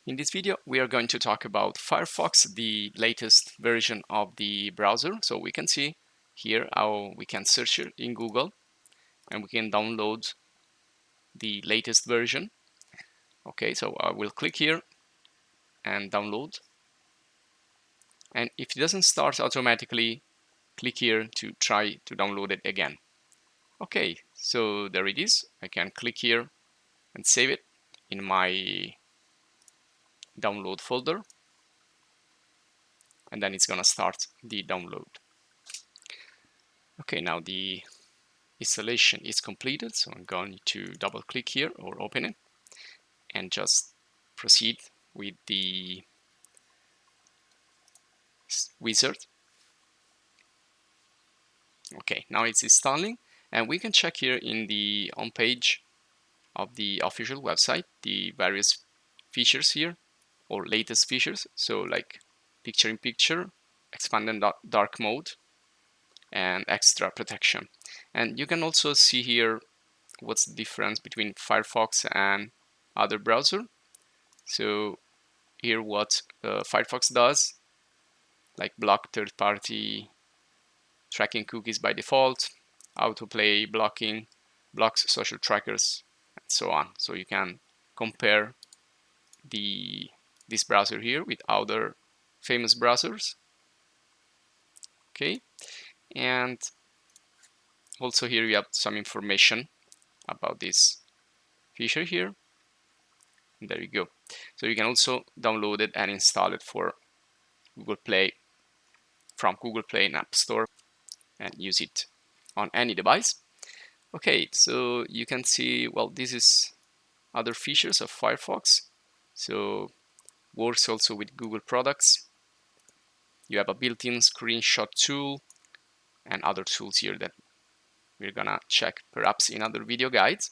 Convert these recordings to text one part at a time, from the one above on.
In this video, we are going to talk about Firefox, the latest version of the browser. So we can see here how we can search it in Google and we can download the latest version. Okay, so I will click here and download. And if it doesn't start automatically, click here to try to download it again. Okay, so there it is. I can click here and save it in my download folder. And then it's gonna start the download. Okay, now the installation is completed, so I'm going to double click here or open it and just proceed with the wizard. Okay, now it's installing, and we can check here in the home page of the official website the various features here or latest features, so like picture in picture, expanded dark mode, and extra protection. And you can also see here what's the difference between Firefox and other browser. So here what Firefox does, like block third-party tracking cookies by default, autoplay blocking, blocks social trackers, and so on. So you can compare this browser here with other famous browsers. Okay, and also here you have some information about this feature here. And there you go. So you can also download it and install it for Google Play from Google Play and App Store and use it on any device. Okay, so you can see, well, this is other features of Firefox. So works also with Google products. You have a built-in screenshot tool and other tools here that we're gonna check perhaps in other video guides.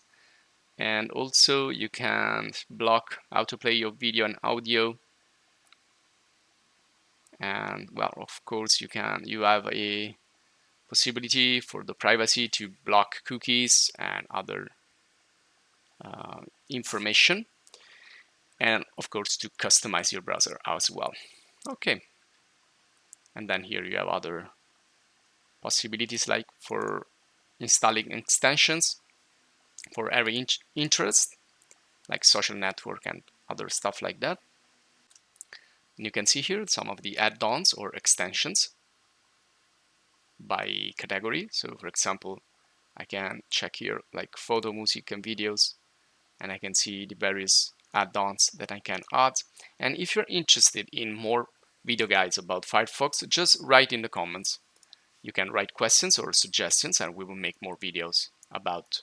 And also you can block autoplay of video and audio. And well, of course you have a possibility for the privacy to block cookies and other information, and of course to customize your browser as well. Okay, and then here you have other possibilities like for installing extensions for every interest, like social network and other stuff like that. And you can see here some of the add-ons or extensions by category. So for example, I can check here like photo, music, and videos, and I can see the various add-ons that I can add. And if you're interested in more video guides about Firefox, just write in the comments. You can write questions or suggestions, and we will make more videos about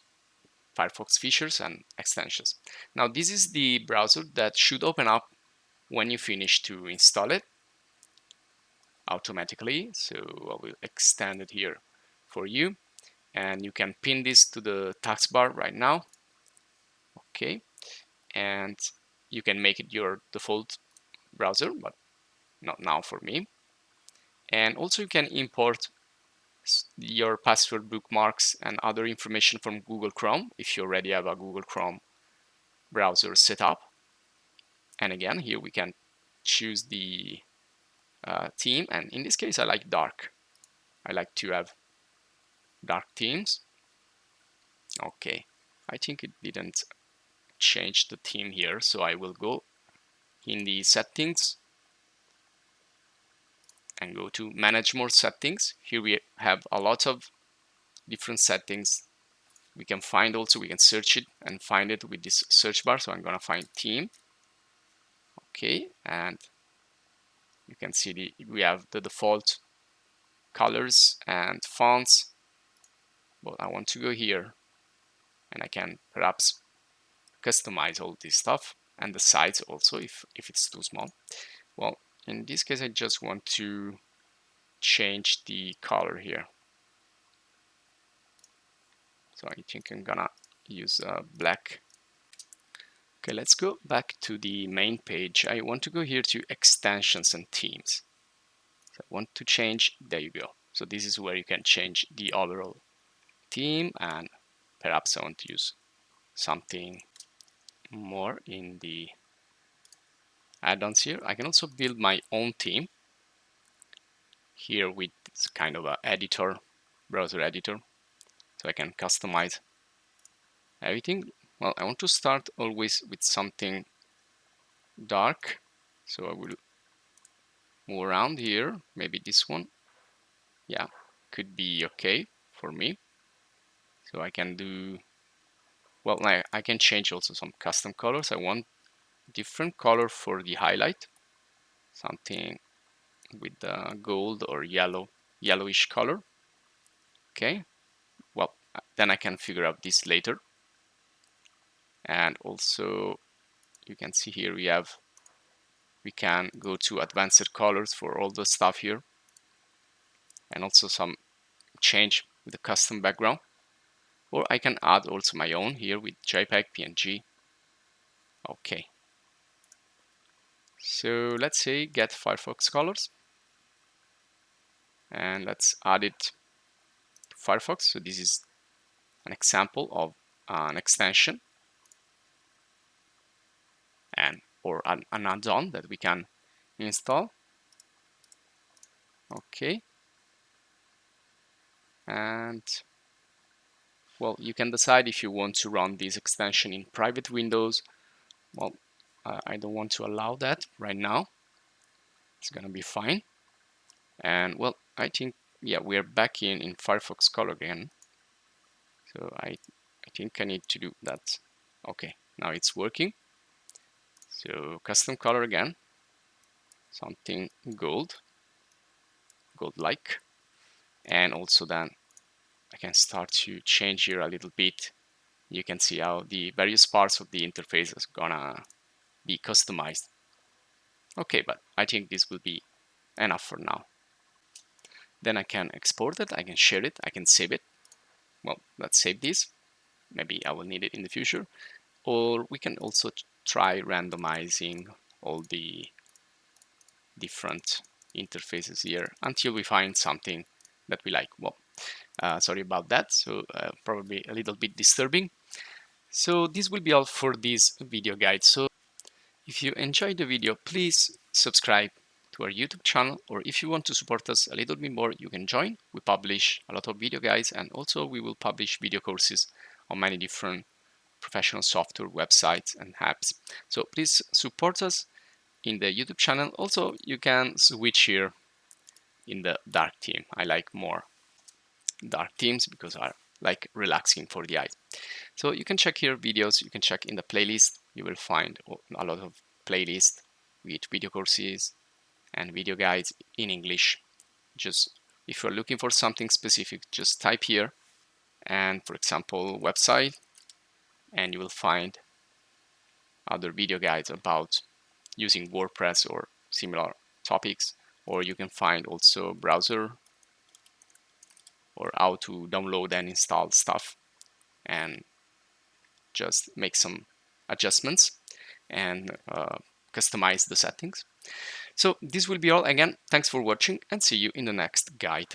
Firefox features and extensions. Now, this is the browser that should open up when you finish to install it automatically. So I will extend it here for you, and you can pin this to the taskbar right now. Okay, and you can make it your default browser, but not now for me. And also you can import your password, bookmarks, and other information from Google Chrome if you already have a Google Chrome browser set up. And again, here we can choose the theme, and in this case I like dark. I like to have dark themes. Okay, I think it didn't change the theme here, so I will go in the settings and go to manage more settings. Here we have a lot of different settings. We can find also, we can search it and find it with this search bar. So I'm gonna find theme. Okay, and you can see we have the default colors and fonts, but I want to go here and I can perhaps customize all this stuff and the size also if it's too small. Well, in this case I just want to change the color here. So I think I'm gonna use black. Okay, let's go back to the main page. I want to go here to extensions and themes. So I want to change, there you go. So this is where you can change the overall theme, and perhaps I want to use something more in the add-ons here. I can also build my own theme here with this kind of a editor, browser editor, so I can customize everything. Well, I want to start always with something dark, so I will move around here. Maybe this one, yeah, could be okay for me. So I can do, well, I can change also some custom colors. I want different color for the highlight, something with the gold or yellowish color. Okay, well, then I can figure out this later. And also you can see here we can go to advanced colors for all the stuff here, and also some change with the custom background, or I can add also my own here with JPEG, PNG. Okay, so let's say get Firefox colors, and let's add it to Firefox. So this is an example of an extension and or an add-on that we can install. Okay, and well, you can decide if you want to run this extension in private windows. Well, I don't want to allow that right now. It's gonna be fine. And well, I think, yeah, we're back in Firefox color again. So I think I need to do that. Okay, now it's working. So custom color again, something gold-like. And also then I can start to change here a little bit. You can see how the various parts of the interface is gonna be customized. Okay, but I think this will be enough for now. Then I can export it, I can share it, I can save it. Well, let's save this. Maybe I will need it in the future. Or we can also try randomizing all the different interfaces here until we find something that we like. Well, sorry about that. So probably a little bit disturbing. So this will be all for this video guide. So if you enjoyed the video, please subscribe to our YouTube channel, or if you want to support us a little bit more, you can join. We publish a lot of video guides, and also we will publish video courses on many different professional software, websites, and apps. So please support us in the YouTube channel. Also, you can switch here in the dark theme. I like more dark themes because are like relaxing for the eyes. So you can check here videos, you can check in the playlist. You will find a lot of playlists with video courses and video guides in English. Just if you're looking for something specific, just type here and, for example, website, and you will find other video guides about using WordPress or similar topics. Or you can find also browser or how to download and install stuff and just make some adjustments and customize the settings. So this will be all. Again, thanks for watching, and see you in the next guide.